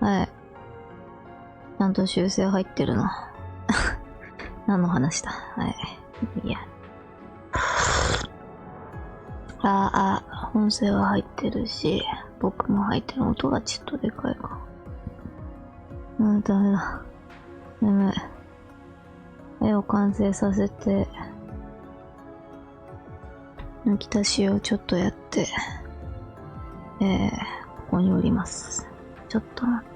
はい。ちゃんと修正入ってるな。何の話だ。はい。いや。音声は入ってるし、僕も入ってる。音がちょっとでかいか。ダメだ。眠い。絵を完成させて、抜き足しをちょっとやって、ここにおります。ちょっと待っ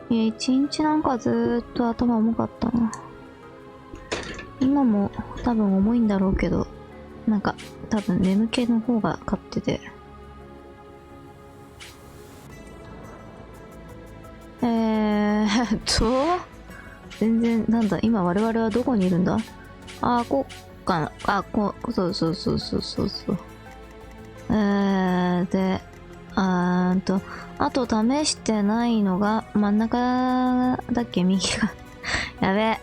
て。一日なんかずーっと頭重かったな。今も多分重いんだろうけど、なんか多分眠気の方が勝ってて。全然、なんだ、今我々はどこにいるんだ？こうかな。そう。で、あと試してないのが、真ん中だっけ？右が。やべえ。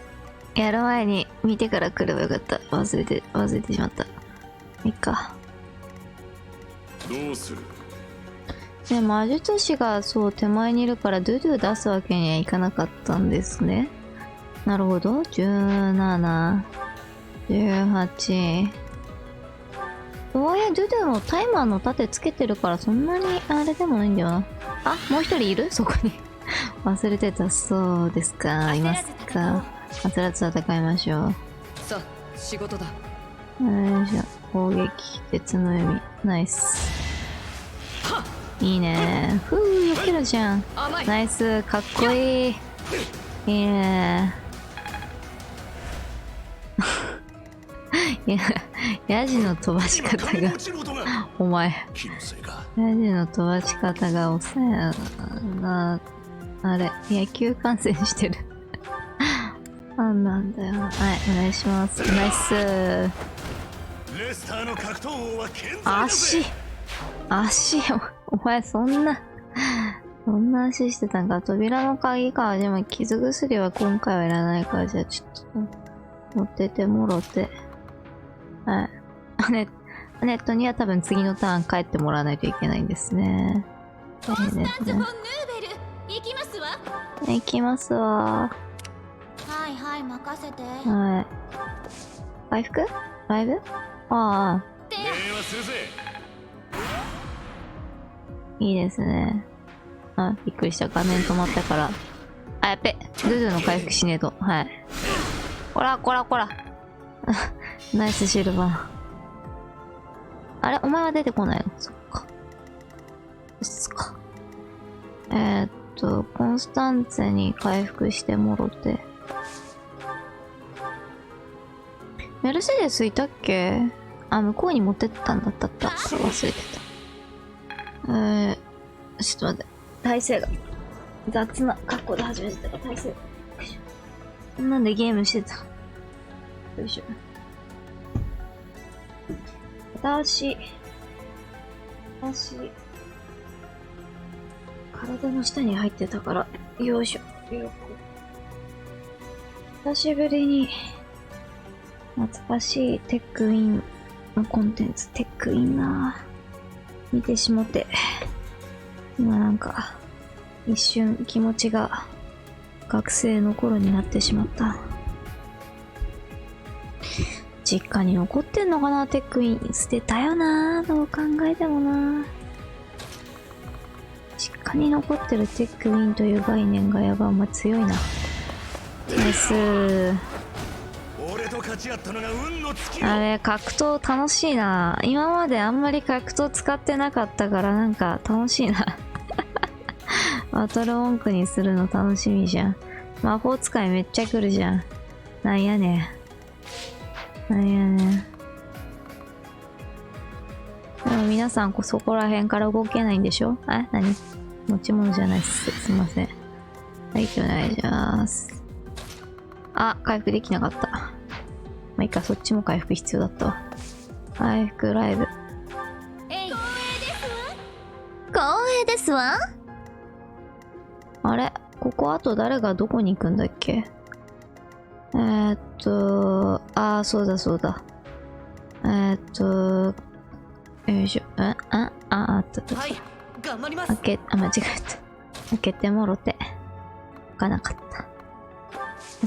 やる前に見てから来ればよかった。忘れてしまった。いっか。どうする？で、魔術師がそう手前にいるからドゥドゥ出すわけにはいかなかったんですね。なるほど。17、18。そういうドゥドゥもタイマーの盾つけてるからそんなにあれでもないんだよな。もう一人いる？そこに。忘れてた。そうですか。いますか。焦らず戦いましょう。さあ、仕事だ。よいしょ。攻撃、鉄の弓。ナイス。いいね。避けるじゃん。ナイス。かっこいい。いいね。いや、ヤジの飛ばし方がお前。ヤジの飛ばし方が抑えな。あれ、野球観戦してる。なんだよ。はい、お願いします。ナイス。足、お前そんな足してたんか。扉の鍵か。でも傷薬は今回はいらないから、じゃあちょっと持っててもろて。はい。アネットには多分次のターン帰ってもらわないといけないんですね。コンスタンツ・フォン・ヌーベル、行きますわ。行きますわ。はい任せて。はい。回復？ライブ？いいですね。びっくりした。画面止まったから。やっべ。ドゥドゥの回復しねえと。はい。こら。ナイスシルバー。あれ？お前は出てこないの？そっか。ですか。コンスタンツェに回復してもろて。メルセデスいたっけ？向こうに持ってったんだった。忘れてた。ちょっと待って。体勢が。雑な格好で始めてたから体勢が。なんでゲームしてた。よいしょ。私、体の下に入ってたから、よいしょ。久しぶりに、懐かしいテックインのコンテンツ、テックインなぁ。見てしもて。今なんか、一瞬気持ちが学生の頃になってしまった。実家に残ってんのかな、テックイン。捨てたよなぁ、どう考えてもなぁ。実家に残ってるテックインという概念がやば、お前強いな。ナイスー。あれ、格闘楽しいな。今まであんまり格闘使ってなかったからなんか楽しいな。バトル文句にするの楽しみじゃん。魔法使いめっちゃ来るじゃん。なんやねん。でも皆さんそこら辺から動けないんでしょ？何？持ち物じゃないっす。すいません。はい、お願いします。回復できなかった。まあいいか、そっちも回復必要だったわ。回復ライブ。光栄ですわ。あれ？ここあと誰がどこに行くんだっけ？そうだそうだ。よいしょ。あった。はい、頑張ります。間違えた。開けてもろて。開かなかった。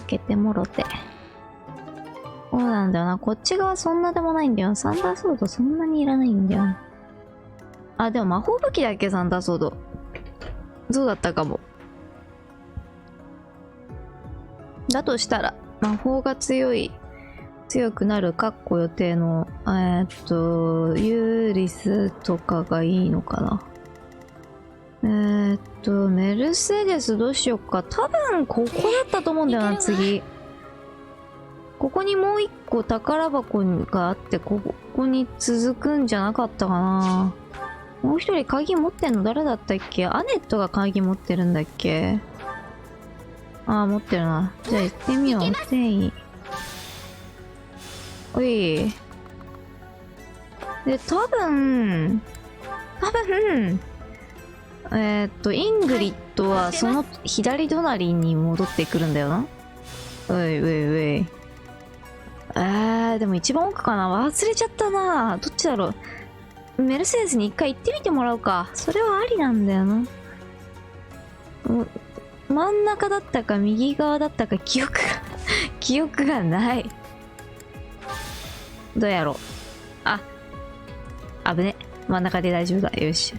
開けてもろて。そうなんだよな。こっち側そんなでもないんだよ。サンダーソードそんなにいらないんだよ。あ、でも魔法武器だっけ、サンダーソード。そうだったかも。だとしたら、魔法が強くなる、予定の、ユーリスとかがいいのかな。メルセデスどうしよっか。多分、ここだったと思うんだよな、次。ここにもう一個宝箱があって、ここに続くんじゃなかったかな。もう一人鍵持ってんの誰だったっけ？アネットが鍵持ってるんだっけ？持ってるな。じゃあ行ってみよう。転移。おい。で、多分、イングリッドはその左隣に戻ってくるんだよな。おい。でも一番奥かな？忘れちゃったな。どっちだろう。メルセデスに一回行ってみてもらうか。それはありなんだよな。真ん中だったか右側だったか記憶がない。どうやろう。危ね。真ん中で大丈夫だ。よし。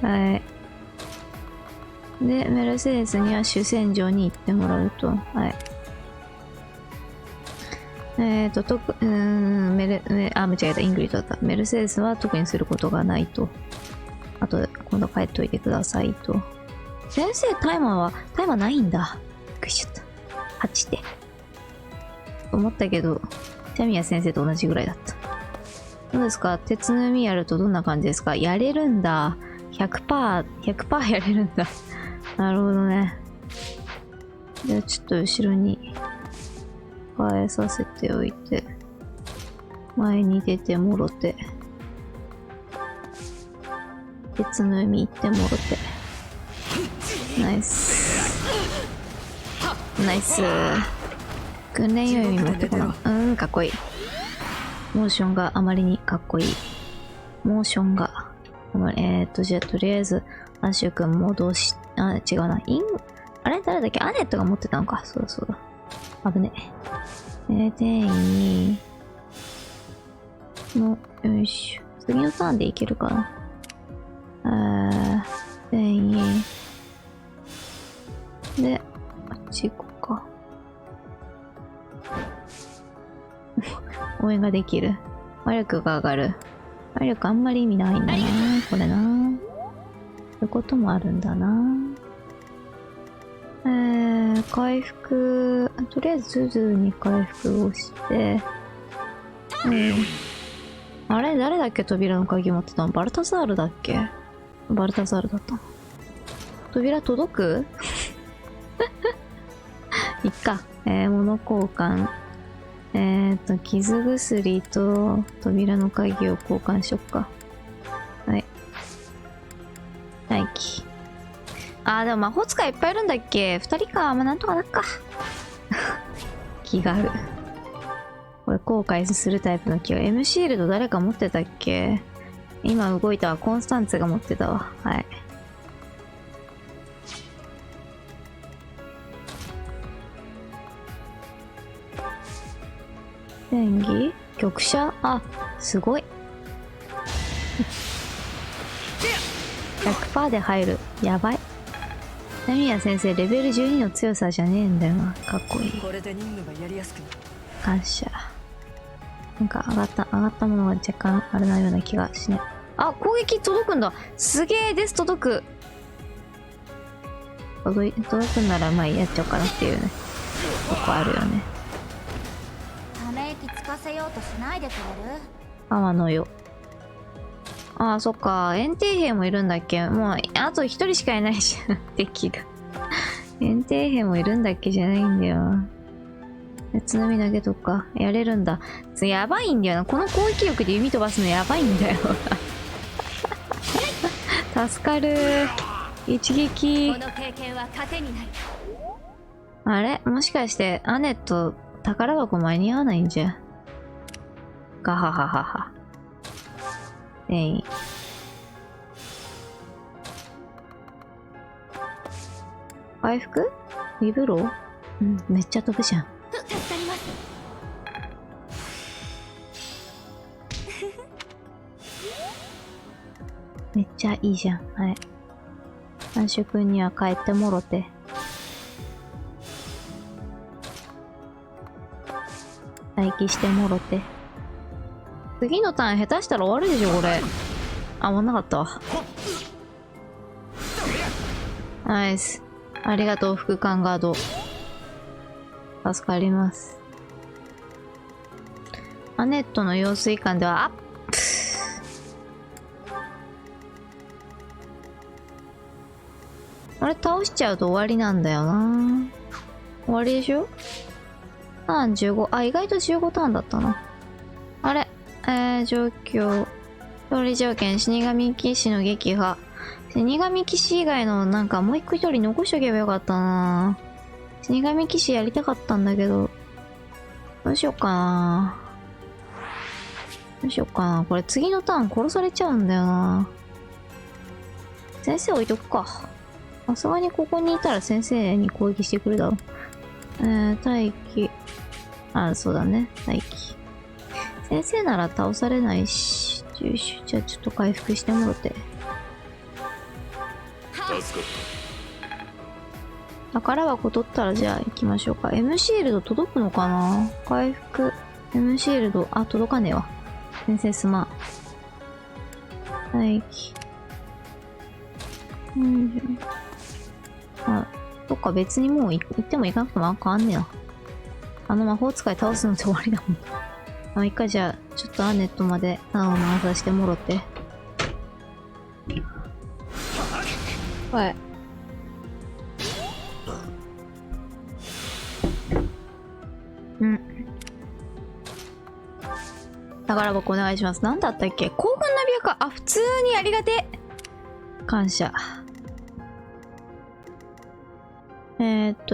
はい。で、メルセデスには主戦場に行ってもらうと。はい。間違えた。イングリッドだった。メルセデスは特にすることがないと。あと、今度帰っといてくださいと。先生、タイマーないんだ。びっくりしちゃった。8で。思ったけど、タミヤ先生と同じぐらいだった。どうですか？鉄の海やるとどんな感じですか？やれるんだ。100% やれるんだ。なるほどね。じゃあちょっと後ろに変えさせておいて、前に出てもろて、鉄の海行ってもろて。ナイス。訓練用意持ってこな。かっこいい。モーションがあまりにかっこいい。じゃあとりあえず、アッシュ君戻し、違うな。あれ誰だっけ？アネットが持ってたのか。そうだ。危ねえ。転移の、よいしょ。次のターンでいけるかな。転移。で、あっち行こうか。応援ができる。魔力が上がる。魔力あんまり意味ないんだな。これな。そういうこともあるんだな。回復、とりあえずズズに回復をして、あれ誰だっけ？扉の鍵持ってたの？バルタザールだっけ？バルタザールだった。扉届く？いっか。物交換。傷薬と扉の鍵を交換しよっか。はい。待機。でも魔法使いいっぱいいるんだっけ？ 2 人か。なんとかなっか。気がある。これ後悔するタイプの気が。M シールド誰か持ってたっけ？今動いたわ。コンスタンツが持ってたわ。はい。演技？局者？すごい。100% で入る。やばい。タミヤ先生、レベル12の強さじゃねえんだよな。かっこいい。これで任務がやりやすくなる。感謝。なんか上がったものが若干あれなような気がしない。攻撃届くんだ。すげえです。届くんならやっちゃおうかなっていうね。ここあるよね。ため息つかせようとしないでくれる？泡のよ。そっか。炎帝兵もいるんだっけ？もう、あと一人しかいないじゃん。敵が。炎帝兵もいるんだっけじゃないんだよ。津波投げとか。やれるんだ。やばいんだよな。この攻撃力で弓飛ばすのやばいんだよ。助かる。一撃。この経験は糧になる。あれもしかしてアネット宝箱間に合わないんじゃ。ガハハハハ。回復リブロー、うん、めっちゃ飛ぶじゃん。助かります。めっちゃいいじゃん。はい。三種くんには帰ってもろて。待機してもろて。次のターン下手したら終わるでしょ、これ。あ、終わんなかったわ。ナイス。ありがとう、副官ガード。助かります。アネットの用水管では、あれ倒しちゃうと終わりなんだよな。終わりでしょ？ターン15。あ、意外と15ターンだったな。あれ状況。勝利条件、死神騎士の撃破。死神騎士以外のなんかもう一個一人残しとけばよかったな。死神騎士やりたかったんだけど。どうしようかな。どうしようかな。これ次のターン殺されちゃうんだよな。先生置いとくか。さすがにここにいたら先生に攻撃してくるだろう。待機。あ、そうだね。待機。先生なら倒されないし。じゃあちょっと回復してもろて。助かっ宝箱取ったらじゃあ行きましょうか。M シールド届くのかな？回復。M シールド。あ、届かねえわ。先生すまん。待機。あ、そっか、別にもう行っても行かなくても変わんねえな。あの魔法使い倒すのって終わりだもん。あ、一回じゃあ、ちょっとアネットまでターンを回させてもろて。はい。うん。宝箱お願いします。なんだったっけ？興奮ナビアか。あ、普通にありがてえ。感謝。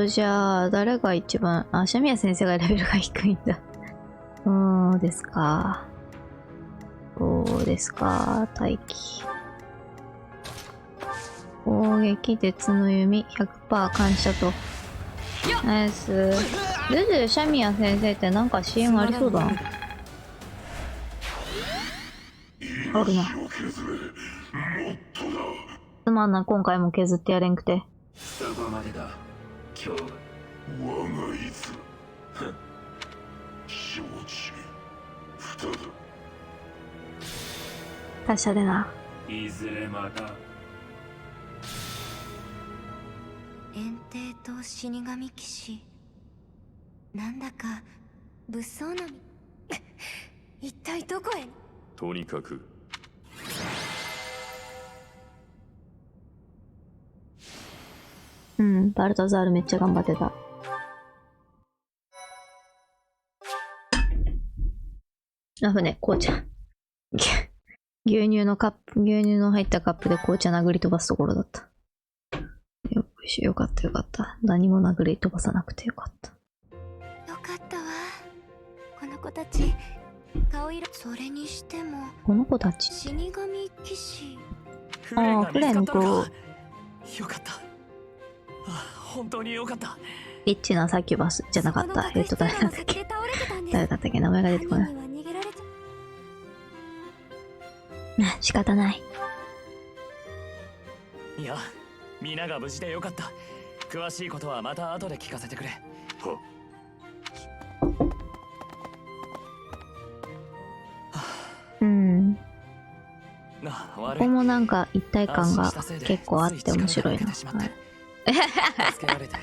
じゃあ、誰が一番、あ、シャミヤ先生がレベルが低いんだ。そうですか。そうですか。待機。攻撃、鉄の弓、100% 感謝と。ナイス。ルズ、シャミヤ先生ってなんか CM ありそうだな。あるな。すまんな、今回も削ってやれんくて。貴様までだ。今日我がいず承知ふただ。達者でな。いずれまた。炎帝と死神騎士、なんだか物騒な一体どこへ？とにかくうん、バルタザールめっちゃ頑張ってた。あ、船、紅茶。牛乳の入ったカップで紅茶殴り飛ばすところだった。よかったよかった。何も殴り飛ばさなくてよかった。よかったわ。この子たち、顔色、それにしても、この子たち。死神騎士。ああ、フレンと、よかった。あ、本当によかった。リッチなサキュバスじゃなかった。誰だったっけ？誰だったっけ？名前が出てこない。仕方ない。いや、皆が無事でよかった。詳しいことはまた後で聞かせてくれ。はうん。こなあ、悪こい。もなんか一体感が結構あって面白いな。助けられて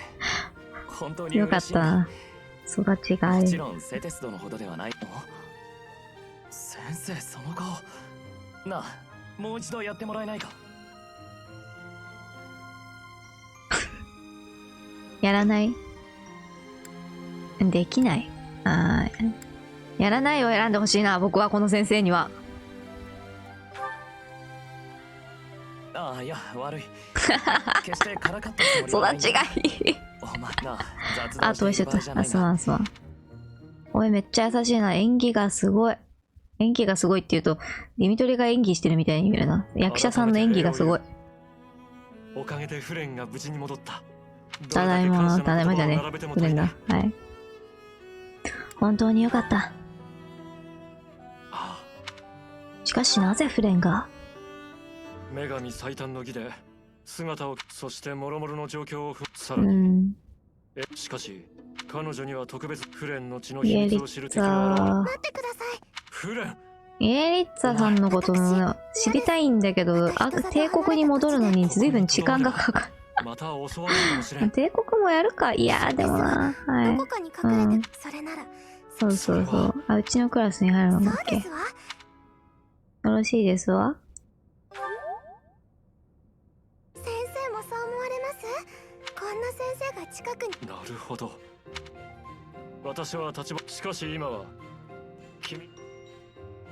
本当によかっ嬉しいんだ。た。育ちがいい。もちろんセテスドのほどではない。先生、その顔。なあ、もう一度やってもらえないか？やらない？できない。やらないを選んでほしいな、僕はこの先生には。ああ、いや、悪い。決してからかったつもりはない育ちがいい。お前な、雑あ、談して飛ばしちゃった。あ、る場合じゃないな。すまんすまん。おい、めっちゃ優しいな。演技がすごい。演技がすごいって言うと、ディミトリが演技してるみたいに言うな。役者さんの演技がすごい。おかげでフレンが無事に戻った。ただいま、ただいまじゃね。フレンだ。はい。本当によかった。あしかしなぜフレンが？あ、女神最短の儀で姿を、そして諸々の状況をさうらに。ん。しかし彼女には特別フレンの血のイエリ秘密を知るッ敵が現れる。ツァ待ってください。フレン、イエリッツァさんのことも知りたいんだけど、帝国に戻るのに随分時間がかかる。また襲われるかもしれん。帝国もやるか。いやーでもな。はどい。こかに隠れて、それなら。そうそうそう。あ、うちのクラスに入るのだっけ？よそうですわ。ろしいですわ。先生もそう思われます？こんな先生が近くに。なるほど。私は立場、しかし今は君。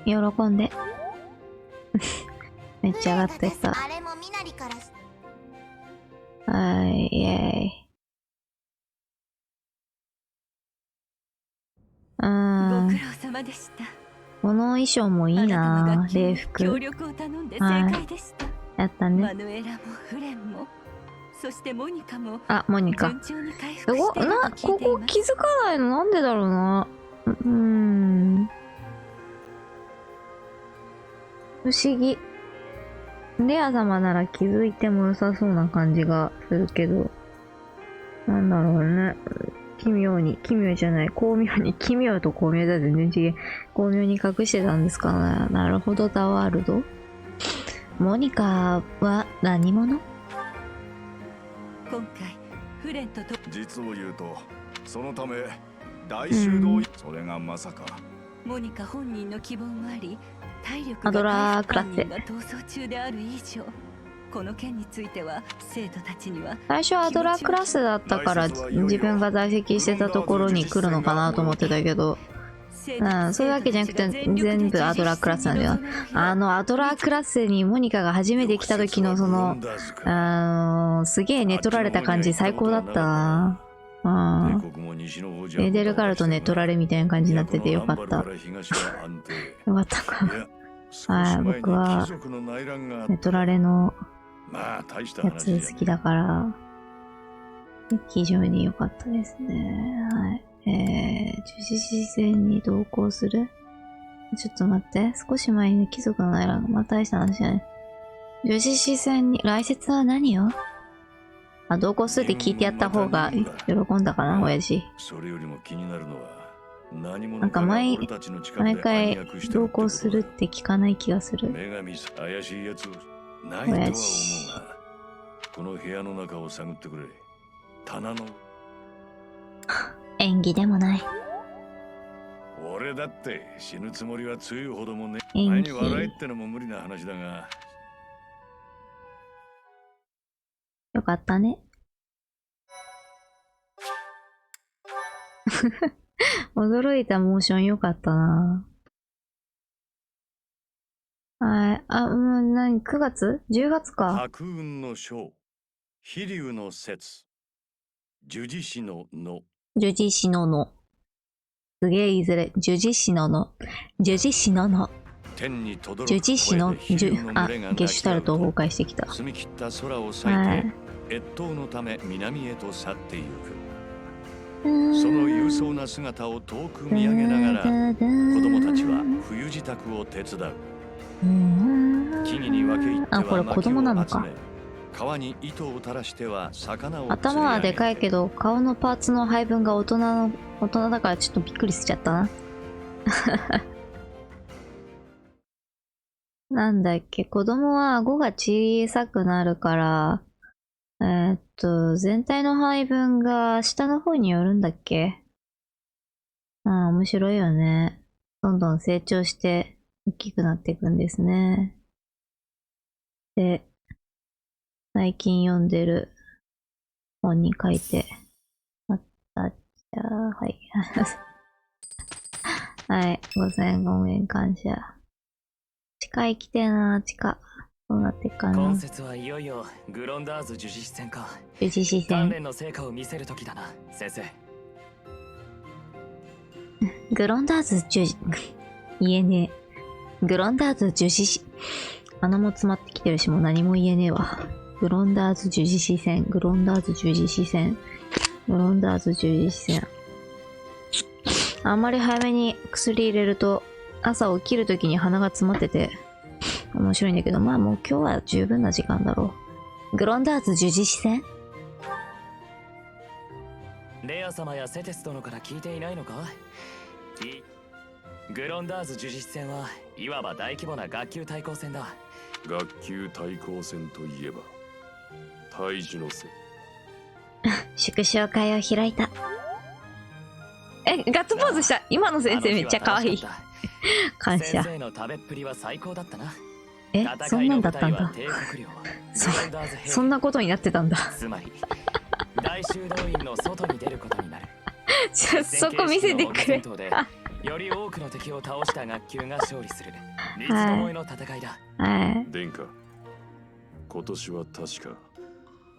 喜んで。めっちゃ上がってった。あれもみなりから。はい、イェーイ。ご苦労様でした。この衣装もいいあなたのな楽器に礼服。協力を頼んで正解でした。やったね。マヌエラもフレンも、そしてモニカもあ、モニカ。順調に回す復していると聞こいています。こ気づかないのなんでだろうな。不思議。レア様なら気づいても良さそうな感じがするけど。なんだろうね。奇妙じゃない。巧妙に、奇妙と巧妙だ全然違う。巧妙に隠してたんですかね。なるほど、ザワールド。モニカは何者？今回フレンとと実を言うとそのため大修道院、それがまさかモニカ本人の希望もあり、体力アドラーが回復クラッセ犯人が逃走中である以上、この件については生徒たちには最初アドラークラスだったから自分が在籍してたところに来るのかなと思ってたけど、そういうわけじゃなくて全部アドラークラスなんだよ。アドラークラスにモニカが初めて来た時のその、すげえ寝取られた感じ最高だったな。エーデルガルと寝取られみたいな感じになっててよかった。よかったか。はい、僕は寝取られのやつ好きだから、非常に良かったですね。はい。樹脂視線に同行する？ちょっと待って。少し前に貴族の内乱が、まあ大した話じゃない。樹脂視線に、来節は何よ？あ、同行するって聞いてやった方が喜んだかな、親父。それよりも気になるのは何者なんか毎回同行するっって聞かない気がする。女神さ怪しいやつをないとは思うが、この部屋の中を探ってくれ。棚の演技でもない。俺だって死ぬつもりは強いほどもね。演技前に笑えってのも無理な話だが、よかったね。驚いたモーションよかったな。はい。あ、もう何 ?9 月 ?10 月か。白雲の章、飛竜の説、樹脂師のの、樹脂師のの。すげえいずれ。樹脂師のの。樹脂師のの。天に轟く樹脂師の、声で飛竜の群れがゲシュタルトを崩壊してきた。澄み切った空を裂いて、はい越冬のため南へと去ってゆく。そその勇壮な姿を遠く見上げながら、子供たちは冬支度を手伝う。木々に分け入ってあ、これは子供なのか。薪を集め、川に糸を垂らしては魚を釣り上げ、頭はでかいけど、顔のパーツの配分が大人だからちょっとびっくりしちゃったな。なんだっけ、子供は顎が小さくなるから、全体の配分が下の方によるんだっけ？面白いよね。どんどん成長して大きくなっていくんですね。で、最近読んでる本に書いてあったじゃあ、はい。はい、5005円感謝。地下行きてえな、地下。どうなってっか今な。節はいよいよグロンダーズ呪術戦か。十字視線。鍛錬の成果を見せる時だな、先生。グロンダーズ十字、言えねえ。グロンダーズ十字視、鼻も詰まってきてるし、もう何も言えねえわ。グロンダーズ十字視線、グロンダーズ十字視線、グロンダーズ十字視線。あんまり早めに薬入れると、朝起きるときに鼻が詰まってて、面白いんだけど、まあもう今日は十分な時間だろう。グロンダーズ十字視線？レア様やセテス殿から聞いていないのか？グロンダーズ呪術戦はいわば大規模な学級対抗戦だ。学級対抗戦といえば退治の戦。祝勝会を開いた。ガッツポーズした。今の先生めっちゃ可愛い。感謝。先生の食べっぷりは最高だったな。そんなんだったんだ。そんなことになってたんだ。つまり大修道院の外に出ることになる。そこ見せてくれ。より多くの敵を倒した学級が勝利する三つどもえの戦いだ。はい。殿下、今年は確か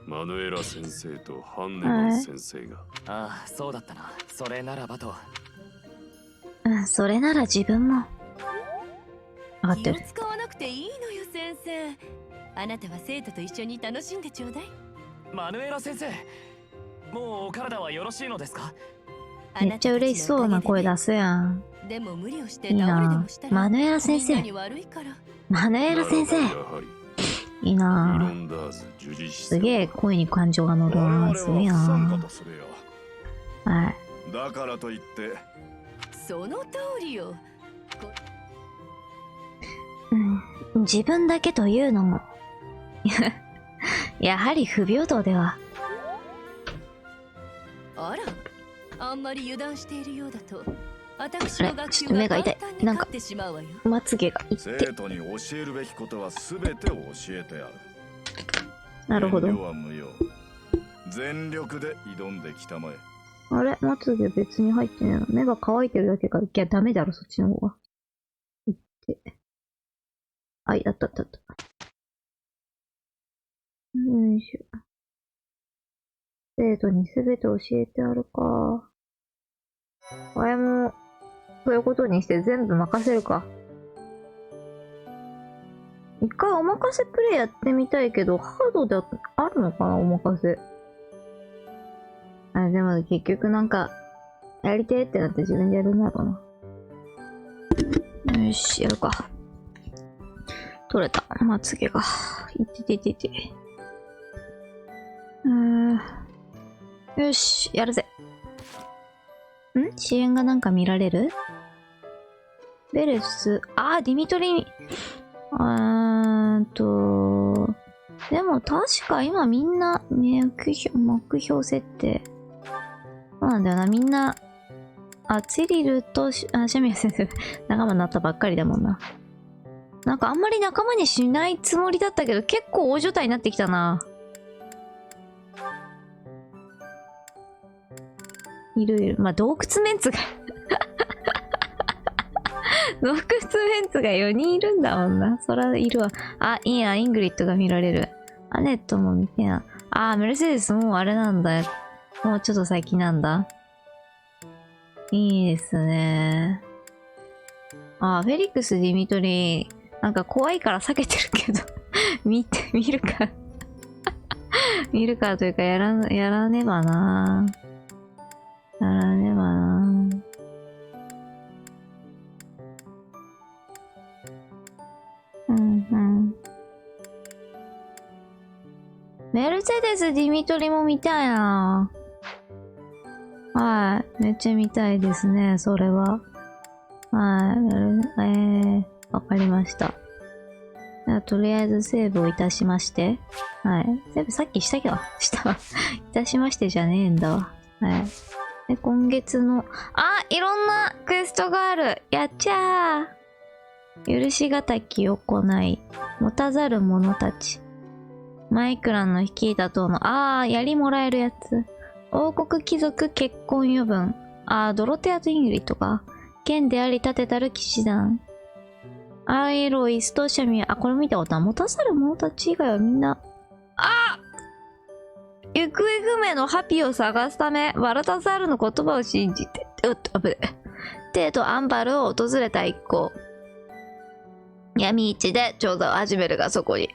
マヌエラ先生とハンネマン先生が。ああ、そうだったな。それならばと。それなら自分も。分かってる。気を使わなくていいのよ、先生。あなたは生徒と一緒に楽しんでちょうだい。マヌエラ先生、もうお体はよろしいのですか？めっちゃ嬉しそうな声出すやん。でも無理をしていいな。マヌエラ先生。マヌエラ先生。いいな。すげえ声に感情が乗るな。すげえな。はい。だからといって。その通りよ。自分だけというのもやはり不平等では。あら、あんまり油断しているようだと私の学級が簡単に勝ってしまうわよ。まつげがいって。生徒に教えるべきことはすべて教えてやる。なるほど。遠慮は無用。全力で挑んできたまえ。あれ、まつげ別に入ってねえの。目が乾いてるだけか。いや、ダメだろ、そっちの方が。いって。あ、やったったった。よいしょ。生徒にすべて教えてあるか。あれも、そういうことにして全部任せるか。一回お任せプレイやってみたいけど、ハードであるのかな、お任せ。あ、でも結局なんか、やりてーってなって自分でやるんだろうな。よし、やるか。取れた。まつげが。いてててて。よし、やるぜ。支援がなんか見られる？ベレス、ディミトリ、でも確か今みんな、目標設定。そうなんだよな、みんな、ツィリルと、シャミヤ先生、仲間になったばっかりだもんな。なんかあんまり仲間にしないつもりだったけど、結構大所帯になってきたな。いるいる。まあ、洞窟メンツが洞窟メンツが4人いるんだもんな。そらいるわ。いいな、イングリッドが見られる。アネットも見てな。メルセデスもうあれなんだ。もうちょっと先なんだ。いいですね。フェリックス・ディミトリー、なんか怖いから避けてるけど見るか見るかというかやらねばな。やらねばな。メルセデス・ディミトリも見たいな。はい。めっちゃ見たいですね、それは。はい。わかりました。ではとりあえずセーブをいたしまして。はい。セーブさっきしたけど、したわ。いたしましてじゃねえんだわ。はい。で、今月の、いろんなクエストがある。やっちゃー。許しがたき行い、持たざる者たち。マイクランの率いた党の、槍もらえるやつ。王国貴族結婚余分。ドロテアとイングリッドか。剣であり立てたる騎士団。アイロイストシャミ、あ、これ見たことは持たされる者たち以外はみんな、あ行方不明のハピを探すため、バルタザールの言葉を信じて、テイとアンバルを訪れた一行。闇市で調査を始めるが、そこに、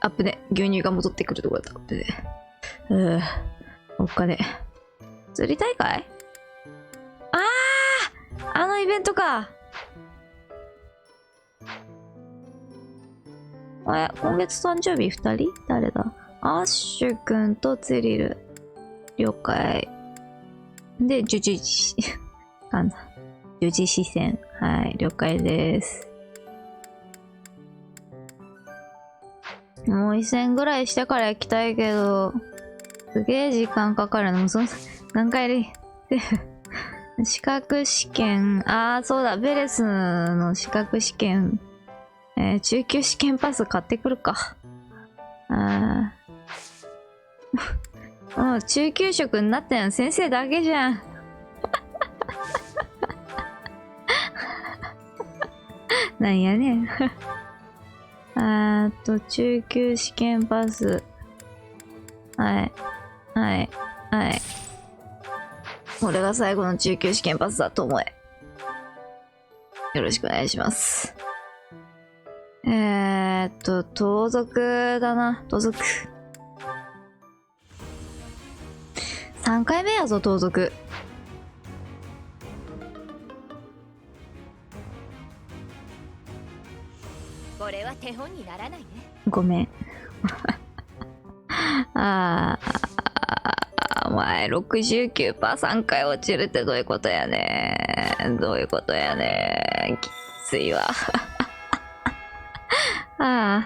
牛乳が戻ってくるところだった。おっかね。釣り大会？あのイベントか。今月誕生日2人？誰だ？アッシュくんとツリル。了解。で、十字視線。はい、了解です。もう1000ぐらいしてから行きたいけど、すげえ時間かかるの。何回で資格試験、そうだ、ベレスの資格試験、中級試験パス買ってくるか。もう中級職になったの先生だけじゃん。なんやねん。中級試験パス。はい。これが最後の中級試験パスだと思え。よろしくお願いします。盗賊だな。盗賊。3回目やぞ、盗賊。これは手本にならないね。ごめん。お前69%、3回落ちるってどういうことやねん。どういうことやねん。きついわ。何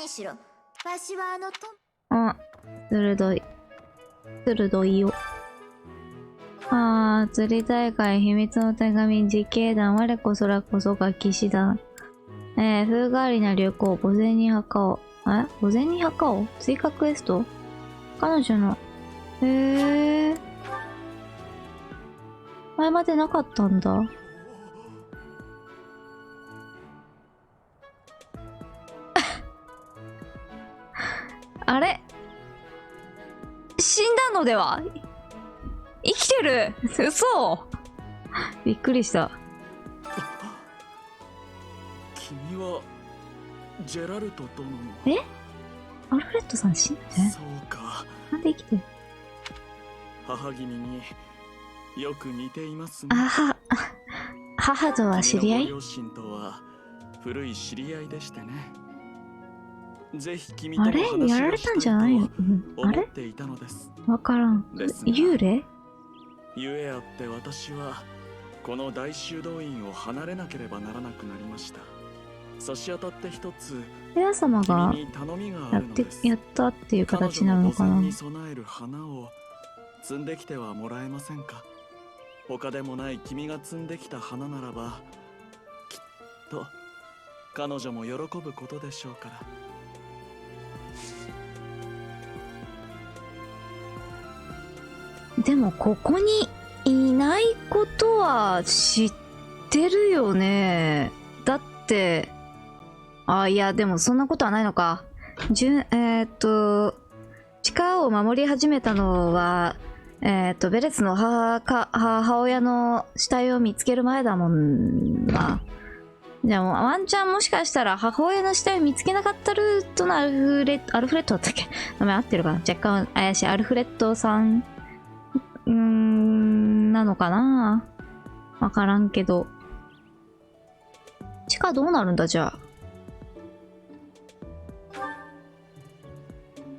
しろわしは鋭いよ。釣り大会、秘密の手紙、自警団、我こそらこそが騎士団。風変わりな旅行、午前に墓を。午前に墓を追加クエスト？彼女の。前までなかったんだ。あれ？死んだのでは？生きてる！嘘！びっくりした。君はジェラルト殿の。アルフレッドさん死んだね。そうか。なんで生きてる？母君によく似ていますね。母とは知り合い？両親とは古い知り合いでしてね。ぜひ君とも話をしたいとやられたんじゃないの？思っていたのです。わからん。幽霊？ゆえあって私はこの大修道院を離れなければならなくなりました。差し当たって一つ、レア様が君に頼みがあるのです。やったっていう形になるのかな。彼女の御前に備える花を摘んできてはもらえませんか？他でもない君が摘んできた花ならば、きっと彼女も喜ぶことでしょうから。でもここにいないことは知ってるよね。だっていやでもそんなことはないのか。地下を守り始めたのはベレスの母親の死体を見つける前だもんな。じゃあもうワンチャンもしかしたら母親の死体を見つけなかったルートのアルフレッドだったっけ？名前合ってるかな？若干怪しい。アルフレッドさんなのかな？わからんけど。地下どうなるんだじゃあ。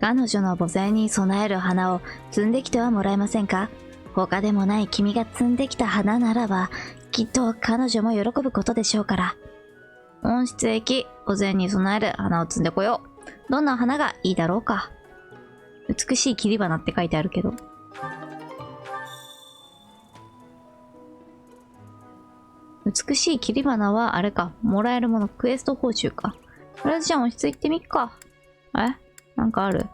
彼女の墓前に備える花を摘んできてはもらえませんか？他でもない君が摘んできた花ならば、きっと彼女も喜ぶことでしょうから。温室へ行き、墓前に備える花を摘んでこよう。どんな花がいいだろうか。美しい切り花って書いてあるけど。美しい切り花はあれか。もらえるもの、クエスト報酬か。とりあえずじゃあ温室行ってみっか。なんかある？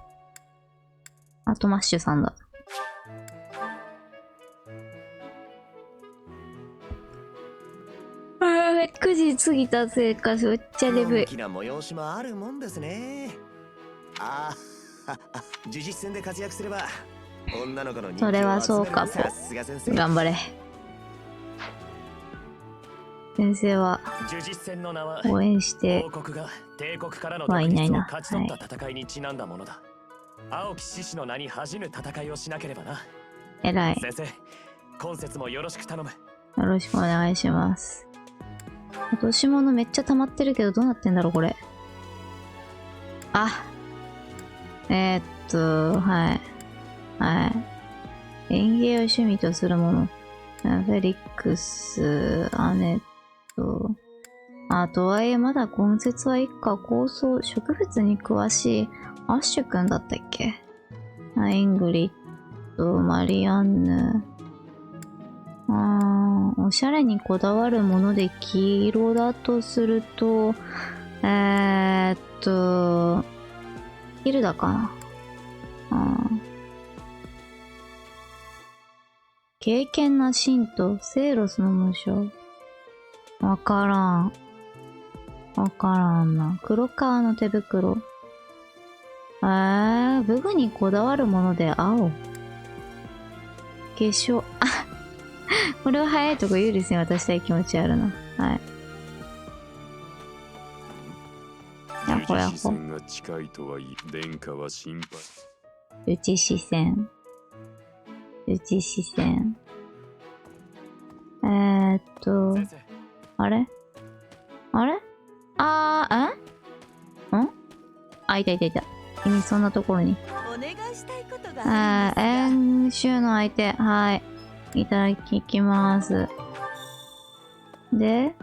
トマッシュさんだ。9時過ぎたせいか、めっちゃレブい。大きな催しもあるもんですね。ああ、呪実戦で活躍すれば女の子の人気をそれはそうかも。さすが先生。頑張れ。先生は呪実戦の名は応援して王国が帝国からのはいないな。勝ち取った戦いにちなんだものだ。青き獅子の名に恥じぬ戦いをしなければな。えらい。先生、今節もよろしく頼む。よろしくお願いします。落とし物めっちゃ溜まってるけど、どうなってんだろう、これ。あ。はい。はい。園芸を趣味とするもの。フェリックス、姉と。とはいえ、まだ今節は一家構想、植物に詳しいアッシュくんだったっけ？イングリッド、マリアンヌ。おしゃれにこだわるもので黄色だとすると、ヒルダかな。敬虔な信徒、セイロスの無償。わからんな。黒革の手袋。武具にこだわるもので青。化粧。これは早いとこ有利に渡したい気持ちあるな。はい。やっほやっほ。が近いとはいえ、殿下は心配。内視線。あれいた。君そんなところに。お願いしたいことが演習の相手。はい。いただきます。で、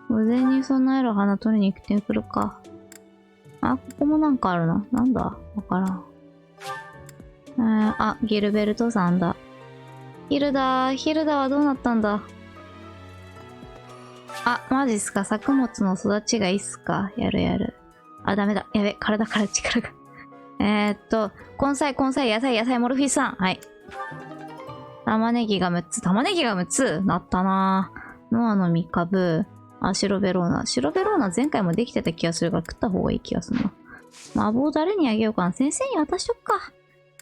午前に備える花取りに行ってくるか。ここもなんかあるな。なんだわからん。ギルベルトさんだ。ヒルダはどうなったんだ。マジっすか。作物の育ちがいいっすか。やる。ダメだ。やべ、体から力が。根菜、野菜、モルフィスさん。はい。玉ねぎが6つなったなぁ。ノアの実株。白ベローナ前回もできてた気がするから食った方がいい気がするな。麻婆誰にあげようかな。先生に渡しとくか。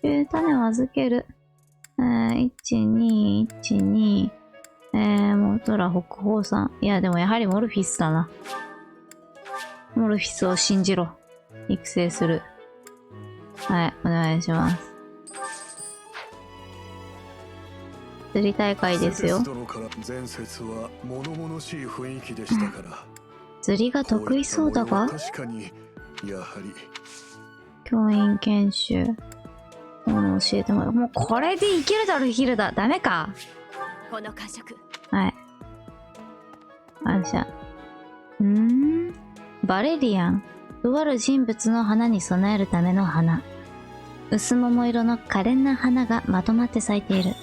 種を預ける。1、2。モトラ北方さん。いや、でもやはりモルフィスだな。モルフィスを信じろ。育成する。はい、お願いします。釣り大会ですよ。前節は物々しい雰囲気でしたから。釣りが得意そうだが。確かに、やはり。教員研修。もの教えてもらう。もうこれでいけるだろ、ヒルダ。ダメか。この感触。はい。バレリアン。とある人物の花に備えるための花。薄桃色の可憐な花がまとまって咲いている。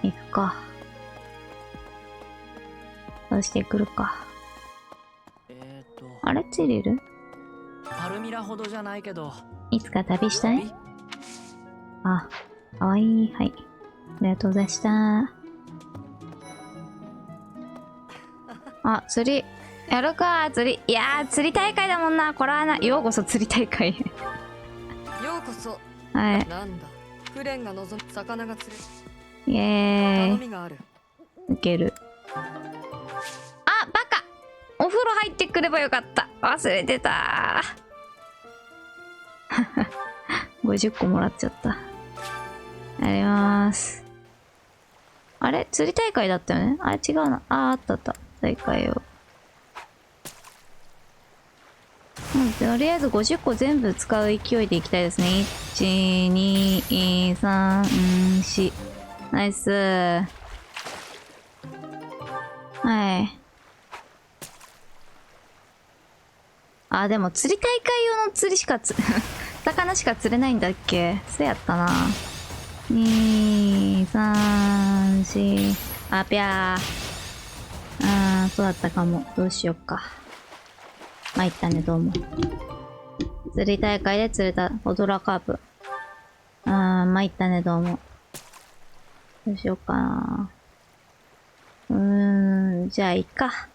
行くか。どうしてくるか。あれツイリル？パルミラほどじゃないけど。いつか旅したい？かわいい。はい。ありがとうございました。釣り。やるか、釣り。いやー、釣り大会だもんな。こらな。ようこそ釣り大会。ようこそ。はい。なんだ。フレンが望む魚が釣れ。イエーイ。頼みがある。受ける。バカ！お風呂入ってくればよかった。忘れてた。50個もらっちゃった。やります。あれ釣り大会だったよね。違うな。あった。大会を。とりあえず50個全部使う勢いでいきたいですね。1、2、3、4。ナイス。はい。でも釣り大会用の釣りしか魚しか釣れないんだっけ？そうやったな。2、3、4。ぴゃー。そうだったかも。どうしよっか。参ったね、どうも。釣り大会で釣れたオドラカープ。参ったね、どうも。どうしようかな。じじゃあいいか。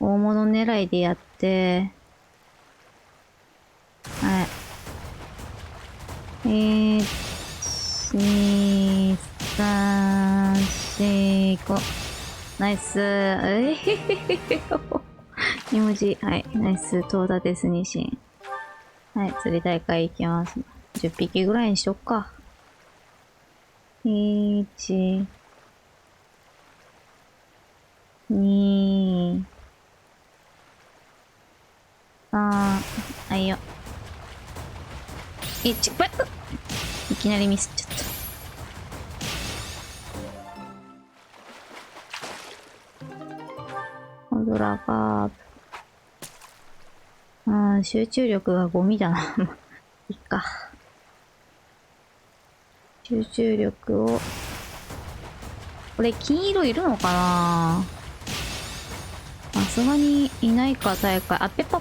大物狙いでやって、はい。1、2、3、4、5。ナイス。2文字。はい。ナイス。到達です、ニシン。はい。釣り大会行きます。10匹ぐらいにしとくか。1、2、3、はいよ。1、いきなりミスっちゃった。ドラガー。集中力がゴミだな。いっか。集中力を。これ金色いるのかな？さすがにいないか、大会。あ、ペッパ。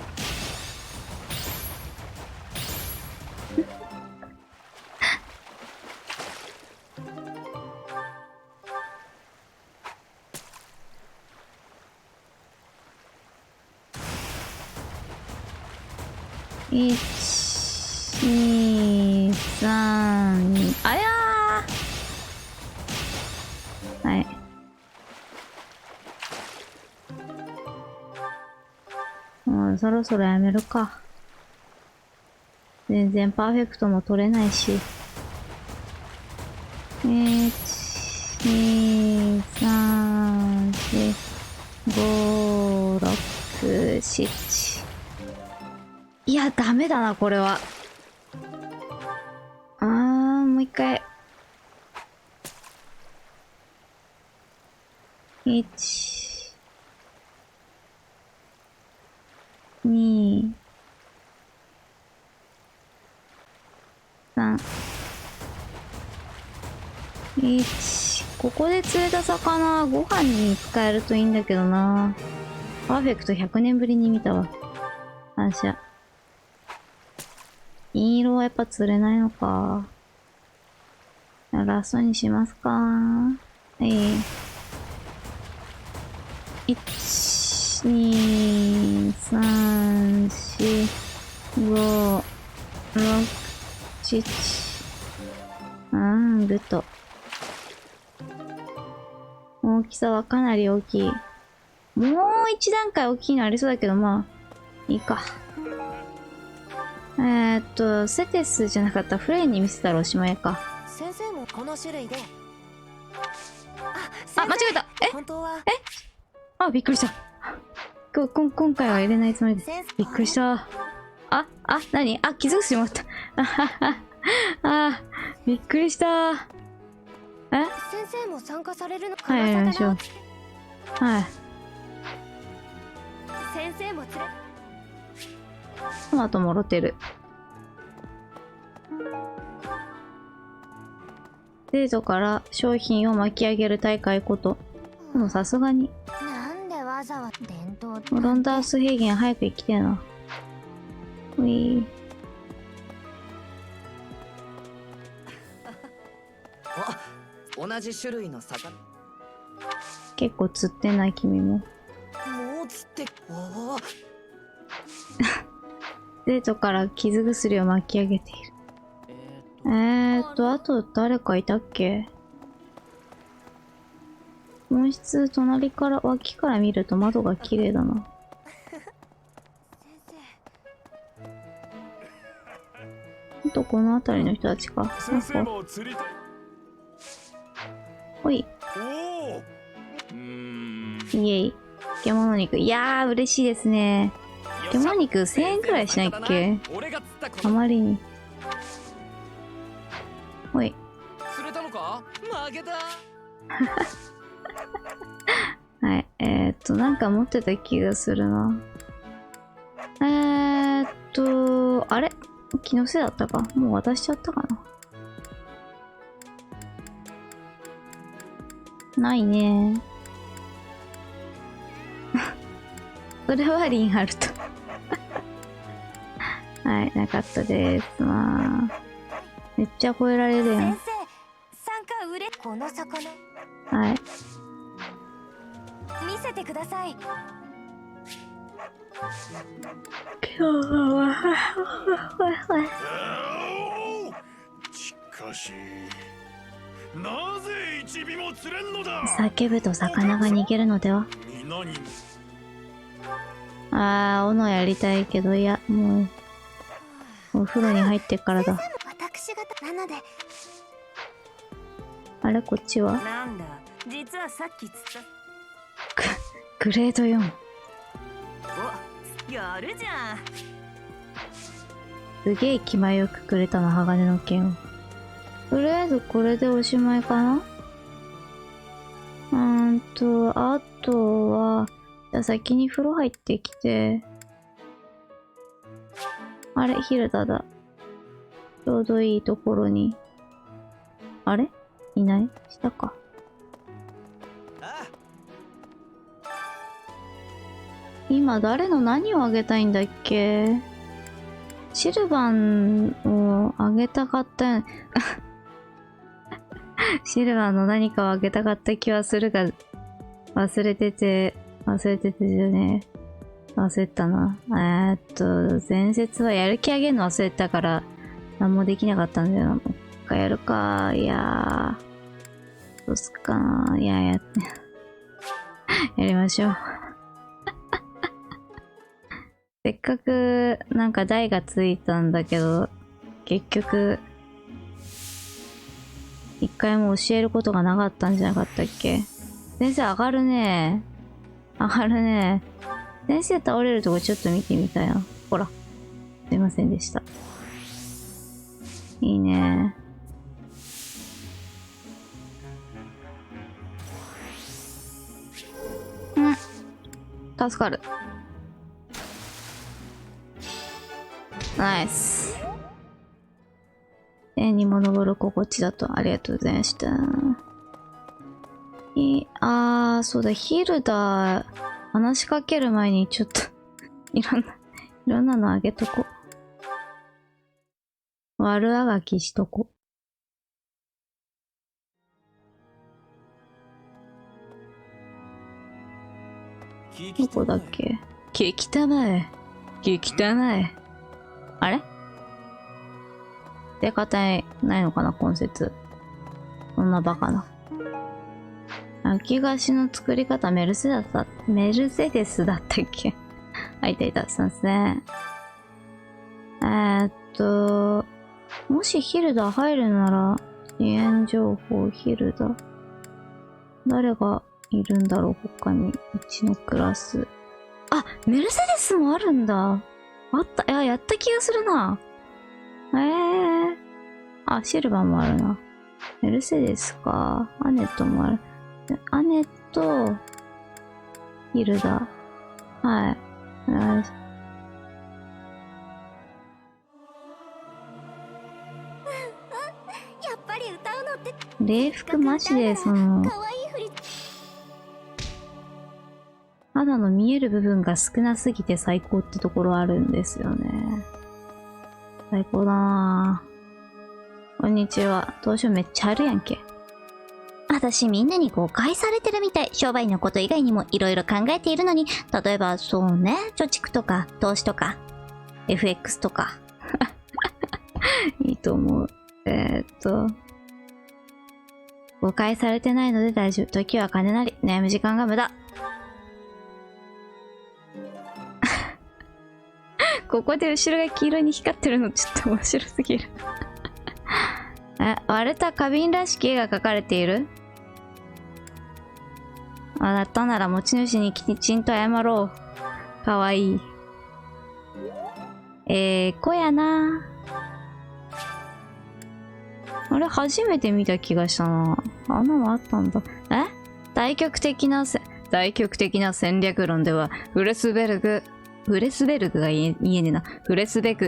1、2、3、あやー。はい。もうそろそろやめるか。全然パーフェクトも取れないし。1、2、3、4、5、6、7。いや、ダメだな、これは。もう一回。1、2、3、1。ここで釣れた魚、ご飯に使えるといいんだけどな。パーフェクト100年ぶりに見たわ。感謝。銀色はやっぱ釣れないのか。ラストにしますか。はい。1、2、3、4、5、6、7。グッド。大きさはかなり大きい。もう一段階大きいのありそうだけど、まあ、いいか。セテスじゃなかったフレイに見せたらおしまいか。先生もこの種類で。あ、間違えた。あ、びっくりした。今回は入れないつもりです。びっくりした。何？気づくしまった。びっくりした。先生も参加されるのかな？はい、やりましょう。はい。先生もトマトもろてる。生徒から商品を巻き上げる大会こと。でもさすがに。なんでわざわざ伝統ロンダース平原早く行きてえな。うい。同じ種類の魚。結構釣ってない君も。もう釣って。生徒から傷薬を巻き上げている。あと誰かいたっけ？温室隣から脇から見ると窓が綺麗だな。あとこの辺りの人たちか。先生も釣りたい。ほい。イエイ。獣肉。いやー、嬉しいですね。獣肉1000円くらいしないっけ？あまりに。ほい。釣れたのか？負けた。はい。なんか持ってた気がするな。あれ？気のせいだったか？もう渡しちゃったかな？ないね。それはリンハルト。はい、なかったです。まあ。めっちゃ超えられるやん。先生、参加売れこの魚。はい。見せてください。しかしなぜ一尾も釣れんのだ。叫ぶと魚が逃げるのでは。皆に斧やりたいけど、いや、もうお風呂に入ってからだ。私がなので。あれ、こっちはなんだ、実はさっき釣ったグレード4。お、やるじゃん。すげえ気前よくくれたの、鋼の剣を。とりあえずこれでおしまいかな。あとは、じゃあ先に風呂入ってきて。あれ、ヒルダだ。ちょうどいいところに。あれいない？下か。今誰の何をあげたいんだっけ？シルバンをあげたかったよね。シルバンの何かをあげたかった気はするが、忘れててじゃねえ。忘れたな。前節はやる気あげるの忘れたから、何もできなかったんだよな。もう一回やるか。いやー。どうすっかな。いや、やりましょう。せっかくなんか台がついたんだけど、結局一回も教えることがなかったんじゃなかったっけ。先生上がるね。上がるね。先生倒れるとこちょっと見てみたいな。ほら。すいませんでした。いいね。助かる。ナイス。天にも昇る心地だと。ありがとうございました。そうだ、ヒルダ、話しかける前にちょっと、いろんなのあげとこ。悪あがきしとこ。どこだっけ？聞きたまえ。聞きたまえ。あれ？出方ないのかな、今節。そんなバカな。焼き菓子の作り方メルセデスだったっけ？あ、いた、すいません。もしヒルダ入るなら、支援情報ヒルダ。誰がいるんだろう、他に。うちのクラス。あ、メルセデスもあるんだ。あった。いや、やった気がするな。あ、シルバーもあるな。メルセデスか。アネットもある。アネット、ヒルダ。はい。やっぱり歌うのって礼服マジで肌の見える部分が少なすぎて最高ってところあるんですよね。最高だなぁ。こんにちは。当初めっちゃあるやんけ。私みんなに誤解されてるみたい。商売のこと以外にもいろいろ考えているのに、例えばそうね、貯蓄とか投資とか FX とかいいと思う。誤解されてないので大丈夫。時は金なり、悩む時間が無駄。ここで後ろが黄色に光ってるのちょっと面白すぎる。割れた花瓶らしき絵が描かれている。だったなら持ち主にきちんと謝ろう。かわいい。子やな。あれ初めて見た気がしたな。あんなのあったんだ。大局的な戦略論ではフレスベルグが言えねえな。フレスベ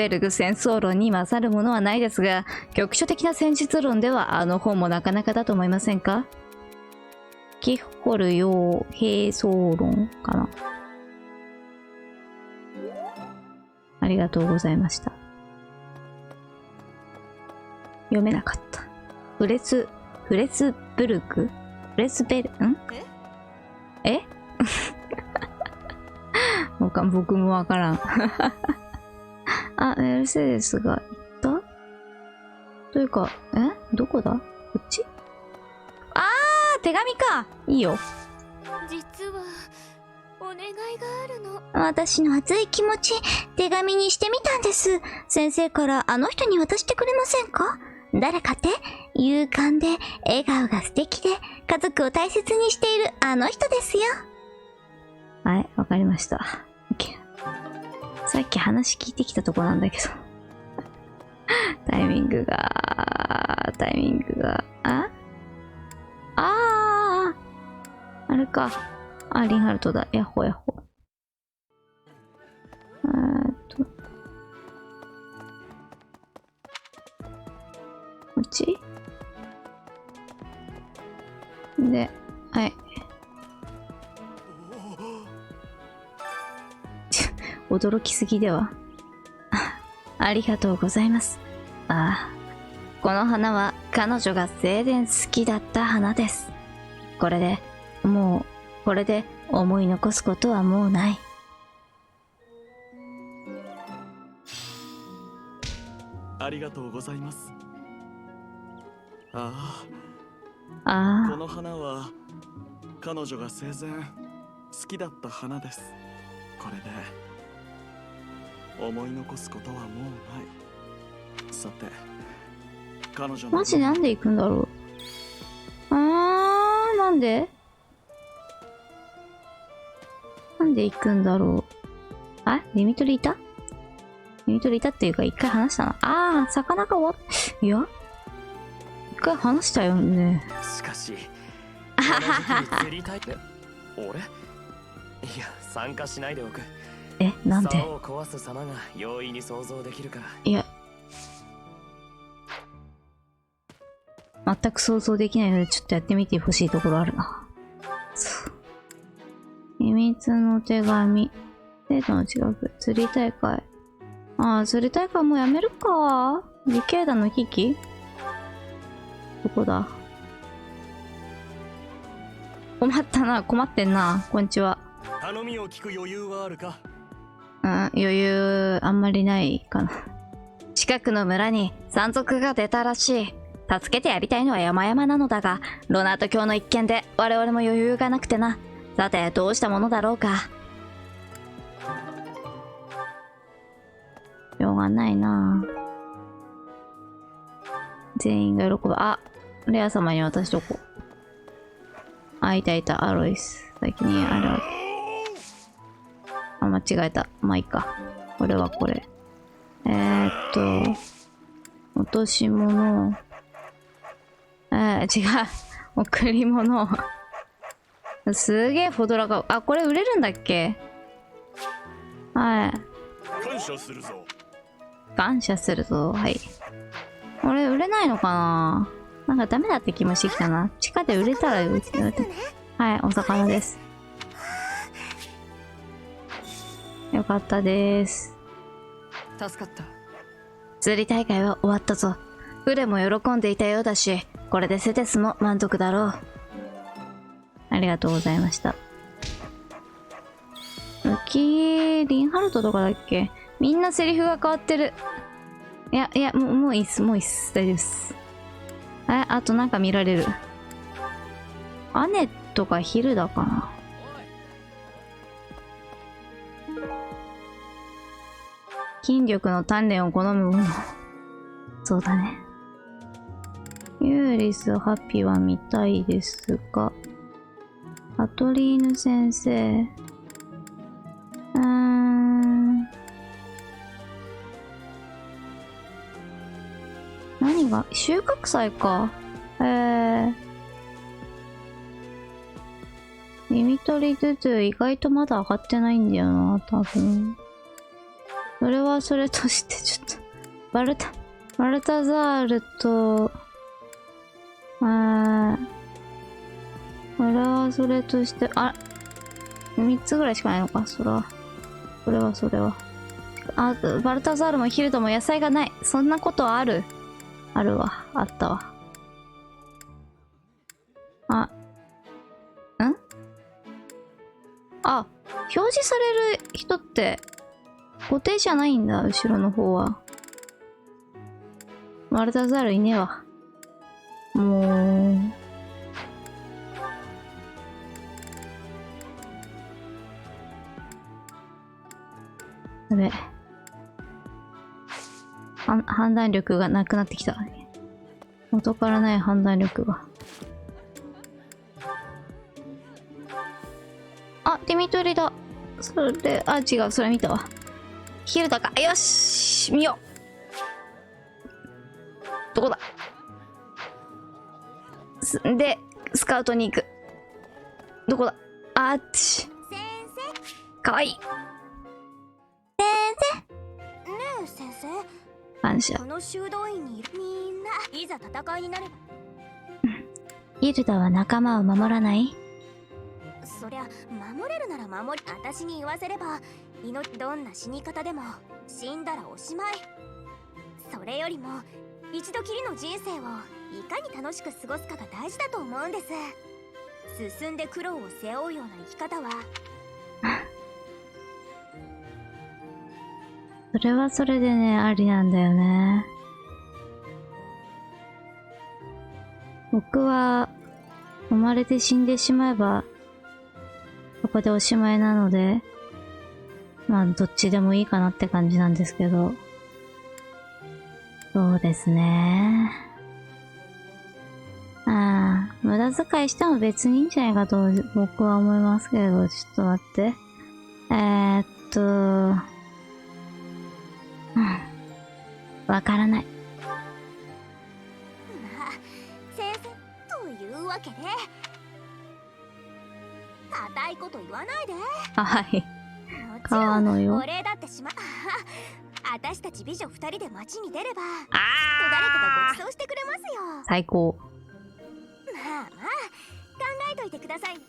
ルグ戦争論に勝るものはないですが、局所的な戦術論ではあの本もなかなかだと思いませんか？キッホル用兵争論かな。ありがとうございました。読めなかった。フレスブルグレスベル、え僕もわからん。あ、メルセデスが行ったというか、どこだこっち？あー、手紙か。いいよ。実はお願いがあるの。私の熱い気持ち、手紙にしてみたんです。先生からあの人に渡してくれませんか？誰かって勇敢で笑顔が素敵で家族を大切にしているあの人ですよ。はい、わかりました。さっき話聞いてきたとこなんだけど。タイミングが、あれか。あ、リンハルトだ。ヤッホーヤッホー。こっちで、はい。驚きすぎでは。ありがとうございます。ああ、この花は彼女が生前好きだった花です。これで思い残すことはもうない。ありがとうございます。この花は彼女が生前好きだった花です。これで思い残すことはもうない。さて、彼女のマジなんで行くんだろう。なんで行くんだろう。あ、デミトリいたっていうか一回話したな。魚が終わっ、いや一回話したよね。しかし釣りたいね。俺？いや、参加しないでおく。なんで？竿を壊す様が容易に想像できるから。いや、全く想像できないのでちょっとやってみてほしいところあるな。そう。秘密の手紙。生徒の近く。釣り大会。釣り大会もうやめるか。ディケーダの危機？どこだ？困ってんな。こんにちは。頼みを聞く余裕はあるか？余裕あんまりないかな。近くの村に山賊が出たらしい。助けてやりたいのは山々なのだが、ロナート教の一件で我々も余裕がなくてな。さて、どうしたものだろうか。しょうがないな。全員が喜ぶ。レア様に渡しとこう。いた、アロイス。先にあれは。間違えた。まあいいか。これはこれ。落とし物。違う。贈り物。すげえフォドラが。これ売れるんだっけ？はい。感謝するぞ。感謝するぞ。はい。これ売れないのかな？なんかダメだって気もしてきたな。地下で売れたら売れて。はい、お魚です。よかったです。助かった。釣り大会は終わったぞ。フレも喜んでいたようだし、これでセテスも満足だろう。ありがとうございました。リンハルトとかだっけ？みんなセリフが変わってる。いや、もういいっす。大丈夫っす。あとなんか見られる。アネとかヒルダかな。筋力の鍛錬を好むもの。そうだね。ユーリス、ハッピーは見たいですが、アトリーヌ先生。何が収穫祭か。ディミトリ・ドゥドゥ意外とまだ上がってないんだよな、多分。それはそれとしてちょっとバルタザールとそれはそれとして3つぐらいしかないのか。それはバルタザールもヒルドも野菜がない。そんなことはあるわ。あったわ。あ、表示される人って固定じゃないんだ、後ろの方は。マルタザルいねえわ。もう。やべ。判断力がなくなってきた。元からない判断力が。あ、デミトリだ。それ、あ、違う、それ見たわ。ヒルダか。よし、見よう。どこだ。で、スカウトに行く。どこだ。あっち。先かわいい。生ねえ先生、感謝。この修道院にいるみんないざ戦いになれば。ヒルダは仲間を守らない？そりゃ守れるなら守り、私に言わせればどんな死に方でも死んだらおしまい。それよりも一度きりの人生をいかに楽しく過ごすかが大事だと思うんです。進んで苦労を背負うような生き方はそれはそれでね、ありなんだよね。僕は生まれて死んでしまえばそこでおしまいなので、まあどっちでもいいかなって感じなんですけど、そうですね。ああ、無駄遣いしても別にいいんじゃないかと僕は思いますけど、ちょっと待って。わからない。まあ先生というわけで固いこと言わないで。はい。もちろん川のよ。お礼だって私たち美女2人で街に出ればきっと誰かがご馳走してくれますよ。最高。まあまあ考えといてください。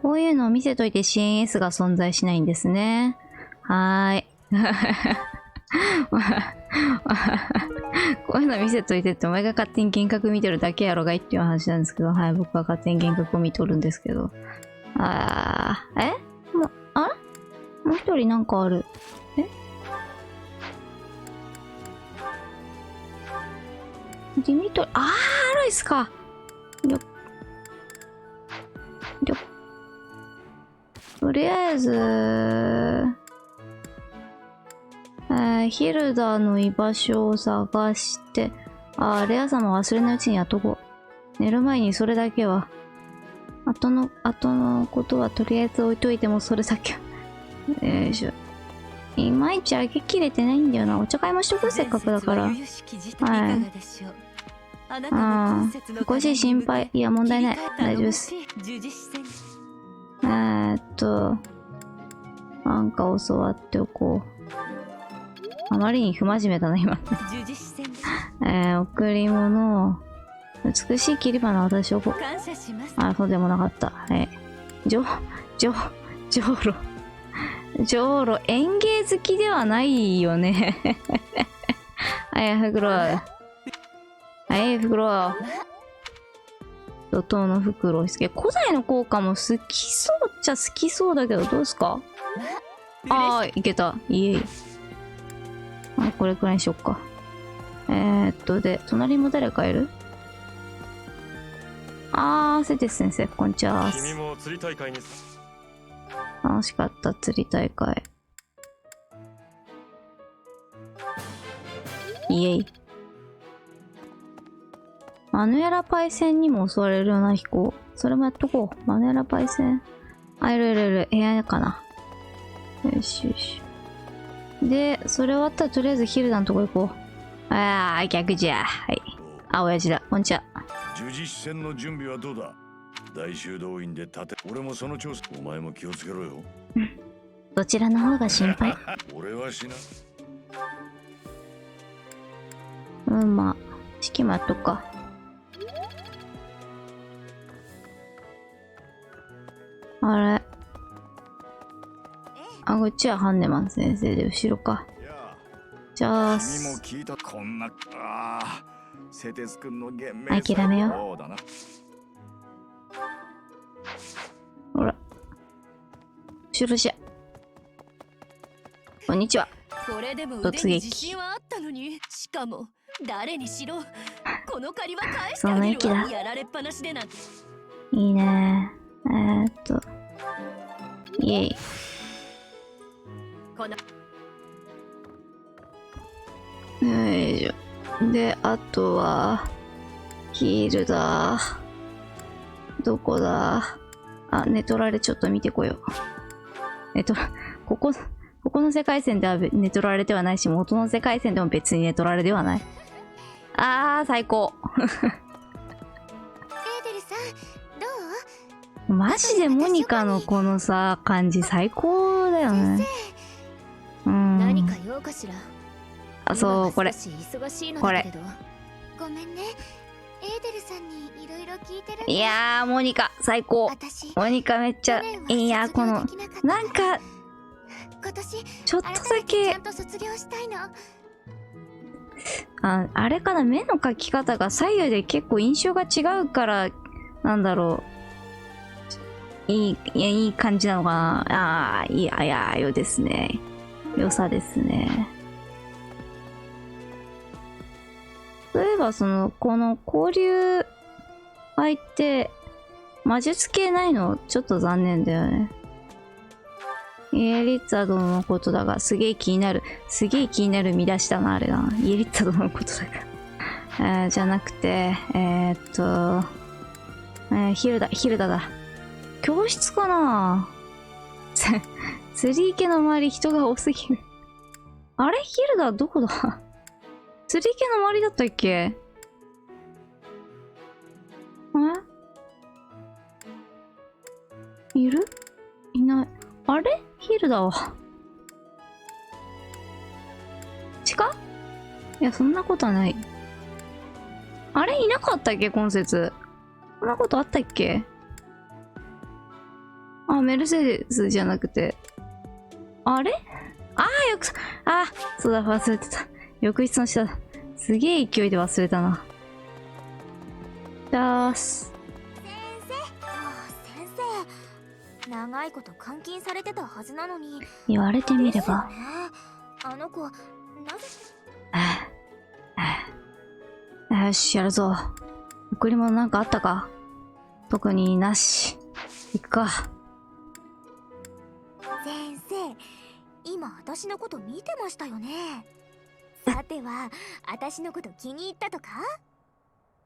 こういうのを見せといて CNS が存在しないんですね。はーい。こういうの見せといてってお前が勝手に幻覚見てるだけやろがいっていう話なんですけど、はい、僕は勝手に幻覚を見とるんですけど。あれもう一人なんかある。ディミトリ、ロイスか。とりあえず、ヒルダの居場所を探して、レア様忘れないうちにやっとこう。寝る前にそれだけは。後のことはとりあえず置いといてもそれだけは。よいしょ。いまいち上げきれてないんだよな。お茶会もしとく、せっかくだから。はい。少し心配。いや、問題ない。大丈夫です。なんか教わっておこう。あまりに不真面目だな、今。贈り物。美しい切り花私をこう。そうでもなかった。はい。じょうろ、園芸好きではないよね。はい、袋。はい、袋。怒涛の袋。古代の効果も好きそうっちゃ好きそうだけど、どうですか？いけた。イエイ。これくらいにしよっか。で、隣も誰かいる？セテス先生、こんにちは。君も釣り大会に。楽しかった、釣り大会。イエイ。マヌエラパイセンにも襲われるような飛行。それもやっとこう。マヌエラパイセン。いる。部屋かな。よしよし。で、それ終わったらとりあえずヒルダのとこ行こう。逆じゃ。はい。親父だ。こんにちは。十字戦の準備はどうだ？大修道院で俺もその調査。お前も気をつけろよ。どちらの方が心配？俺はしな。まあ、式もやっとくか。あれ。こっちはハンネマン先生で後ろか。じゃあ、君も聞いたこんなセテス君の幻滅諦めよう。そうだな。ほら。後ろじゃ。こんにちは。これでも腕に自信はあったのに、しかも誰にしろこの借りは返してあげるわ。やられっぱなしでなんて。いいね。イエイ。このよいしょ。で、あとは、ヒールだ。どこだ。あ、ネトラレちょっと見てこよう。ここの世界線ではネトラレではないし、元の世界線でも別にネトラレではない。最高。エーデルさんどう？マジでモニカのこのさ、感じ最高だよね。何か用かしら。そう、これ。忙しいのこれ。だけど。ごめんね。エーデルさんにいろいろ聞いてるんだ。いやー、モニカ、最高。モニカめっちゃ、いやー、この、なんか、ちょっとだけ、あれかな、目の描き方が左右で結構印象が違うから、なんだろう。いい感じなのかな。よですね。良さですね。例えばこの交流相手、魔術系ないのちょっと残念だよね。イエリッツァ殿のことだが、すげえ気になる見出しだな、あれだな。イエリッツァ殿のことだが。じゃなくて、ヒルダだ。教室かな釣り池の周り人が多すぎる。あれヒルダどこだ釣り池の周りだったっけ？いる？いない。あれ？ヒルダは。近？いや、そんなことはない。あれいなかったっけ今節。そんなことあったっけ？メルセデスじゃなくて。あれ？そうだ、忘れてた。浴室の下だ。すげえ勢いで忘れたな。先生、長いこと監禁されてたはずなのに。言われてみれば。あの子、なぜ？よし、やるぞ。贈り物なんかあったか？特になし。行くか。先生、今私のこと見てましたよね。さては、私のこと気に入ったとか？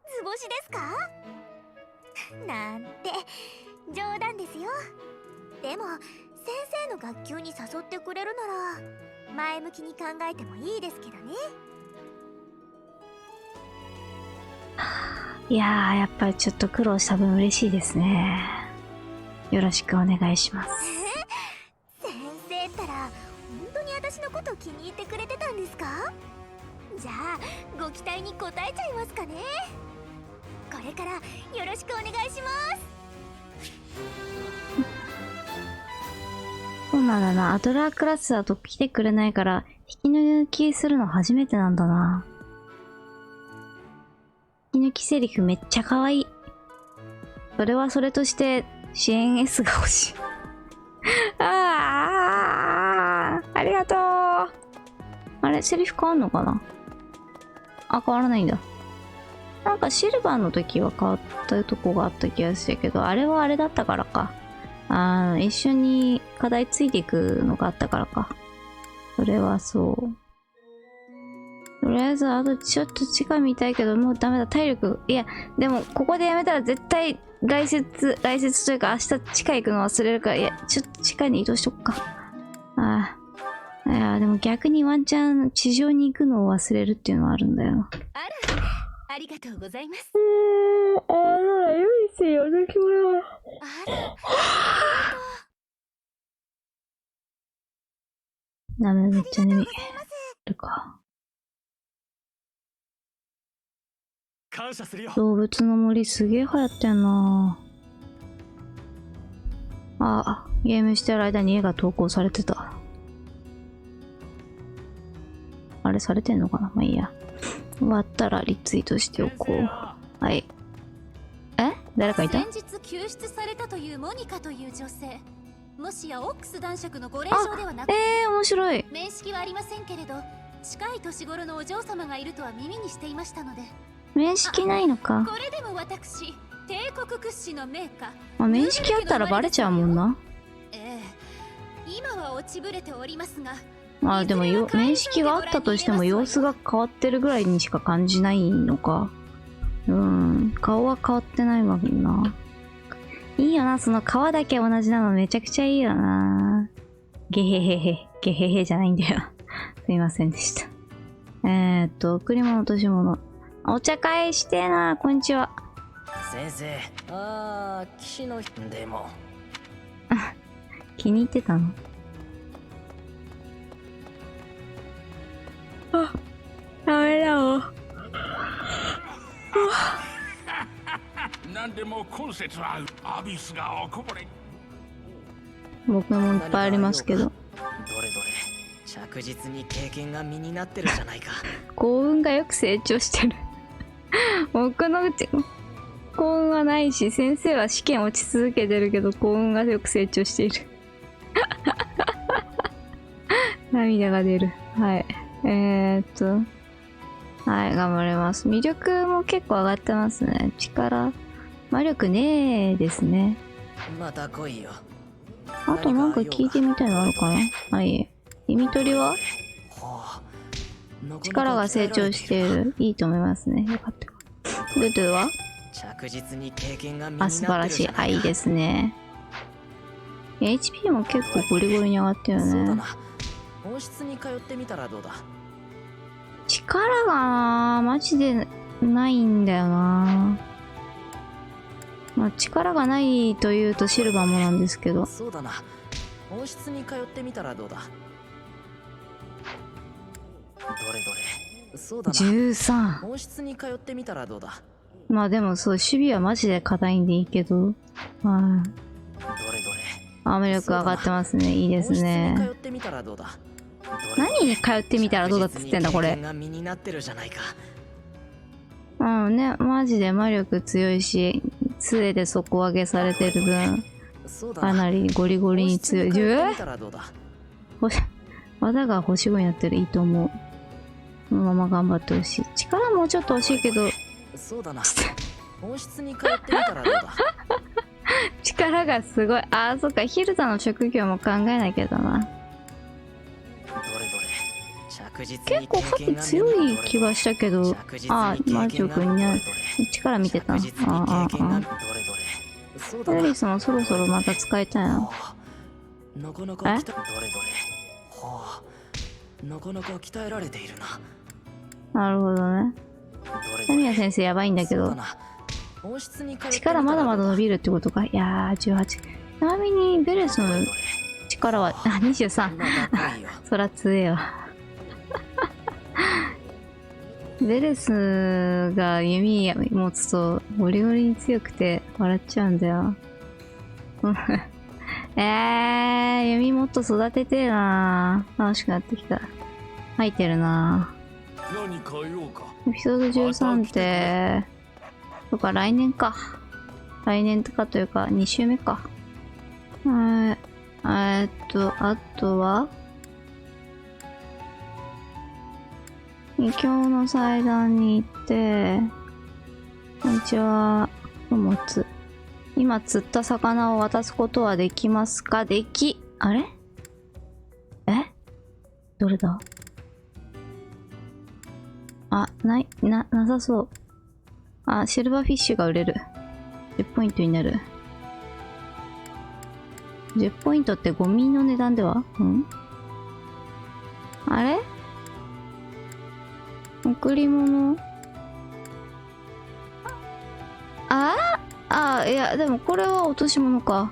図星ですか？なんて、冗談ですよ。でも、先生の学級に誘ってくれるなら、前向きに考えてもいいですけどね。いやー、やっぱりちょっと苦労した分嬉しいですね。よろしくお願いします。先生ったら本当に私のこと気に入ってくれてたんですか？じゃあご期待に応えちゃいますかね。これからよろしくお願いします。そうなんだな。アドラークラスだと来てくれないから引き抜きするの初めてなんだな。引き抜きセリフめっちゃ可愛い。それはそれとして支援 S が欲しい。ありがとう。あれセリフ変わんのかな？変わらないんだ。なんかシルバーの時は変わったとこがあった気がしたけど、あれはあれだったからか。一緒に課題ついていくのがあったからか。それはそう。とりあえず、あとちょっと地下見たいけど、もうダメだ、体力。いや、でも、ここでやめたら絶対、外説というか、明日地下行くの忘れるから、いや、ちょっと地下に移動しとくか。いや、でも逆にワンチャン地上に行くのを忘れるっていうのはあるんだよ。ありがとうございます。良いせよ、抜き物。ダメ、めっちゃ眠い。るか。感謝するよ。動物の森すげえ流行ってんな。ゲームしてる間に絵が投稿されてた。あれれされてんのかな。まあいいや。終わったらリツイートしておこう。はい。誰かいた？先日救出されたというモニカという女性。もしやオックス男爵のご令嬢ではなく、面白い。面識はありませんけれど、近い年頃のお嬢様がいるとは耳にしていましたので。面識ないのか。これでも私、帝国屈指の名家。まあ、面識あったらバレちゃうもんな。今は落ちぶれておりますが。まあでも面識があったとしても様子が変わってるぐらいにしか感じないのか。顔は変わってないわけな。いいよな、その顔だけ同じなのめちゃくちゃいいよな。ゲヘヘヘ、ゲヘヘじゃないんだよ。すいませんでした。贈り物落とし物。お茶会してえな、こんにちは。先生、騎士の人でも。気に入ってたの？ダメだわ。何でも今節はアビスがおこぼれ。僕もいっぱいありますけど。どれどれ、着実に経験が身になってるじゃないか。幸運がよく成長してる。僕のうち幸運はないし、先生は試験落ち続けてるけど幸運がよく成長している。涙が出る。はい。はい、頑張ります。魅力も結構上がってますね。力、魔力ねえですね。また来いよ。あとなんか聞いてみたいのあるかな。はい。弓取りは力が成長している。いいと思いますね。よかった。ルドゥは着実に経験が身になってるじゃないか。素晴らしい。あ、いいですね。HP も結構ゴリゴリに上がってるね。温室に通ってみたらどうだ。力がマジでないんだよな。まあ力がないというとシルバーもなんですけど。そうだな。温室に通ってみたらどうだ。どれどれ。そうだな。13。温室に通ってみたらどうだ。まあでもそう、守備はマジで硬いんでいいけど。はい。どれどれ。魅力上がってますね。いいですね。温室に通ってみたらどうだ。何に通ってみたらどうだっつってんだこれ。うんね、マジで魔力強いし、杖で底上げされてる分、かなりゴリゴリに強い。技が星5になってる。いいと思う。このまま頑張ってほしい。力もうちょっと欲しいけど。そうだな。温室に通ってみたらどうだ。力がすごい。あー、そっか。ヒルザの職業も考えなきゃだな。結構ファン強い気がしたけど、マジョ君に力見てた。エリスもそろそろまた使いたいな。なかなか鍛えられているな。なるほどね。タミヤ先生やばいんだけど、力まだまだ伸びるってことか。いやー、18。ちなみにベレスの力は、23。そら強えわ。ベレスが弓持つとゴリゴリに強くて笑っちゃうんだよ。弓もっと育ててえな。楽しくなってきた。入ってるな。何か用か。エピソード13って、とか来年か。来年とかというか2週目か。あとは二強の祭壇に行って、こんにちは、持つ。今釣った魚を渡すことはできますか？あれ？どれだ？なさそう。シルバーフィッシュが売れる。10ポイントになる。10ポイントってゴミの値段では？あれ？贈り物。いや、でもこれは落とし物か。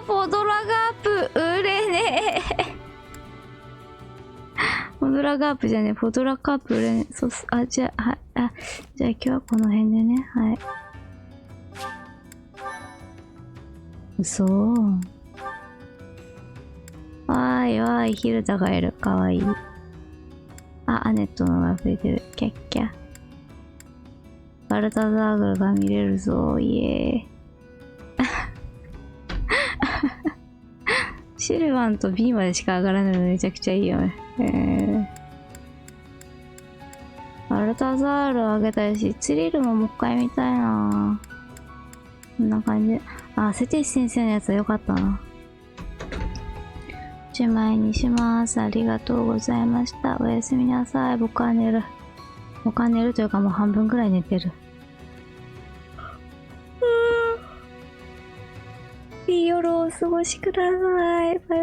ポドラガープ、売れねえ。ポドラガープじゃねえ、ポドラカープ売れねえ。そうっす。じゃあ今日はこの辺でね。はい。嘘。わーい、ヒルタがいる。かわいい。あ、アネットのが増えてる。キャッキャ。バルタザーグルが見れるぞ、イエーイ。シルバンと B までしか上がらないのめちゃくちゃいいよね。バルタザール上げたいし、ツリルももう一回見たいな。こんな感じ。あ、セティス先生のやつは良かったな。10枚にします。ありがとうございました。おやすみなさい。僕は寝る。僕は寝るというかもう半分くらい寝てる。いい夜をお過ごしください。バイバイ。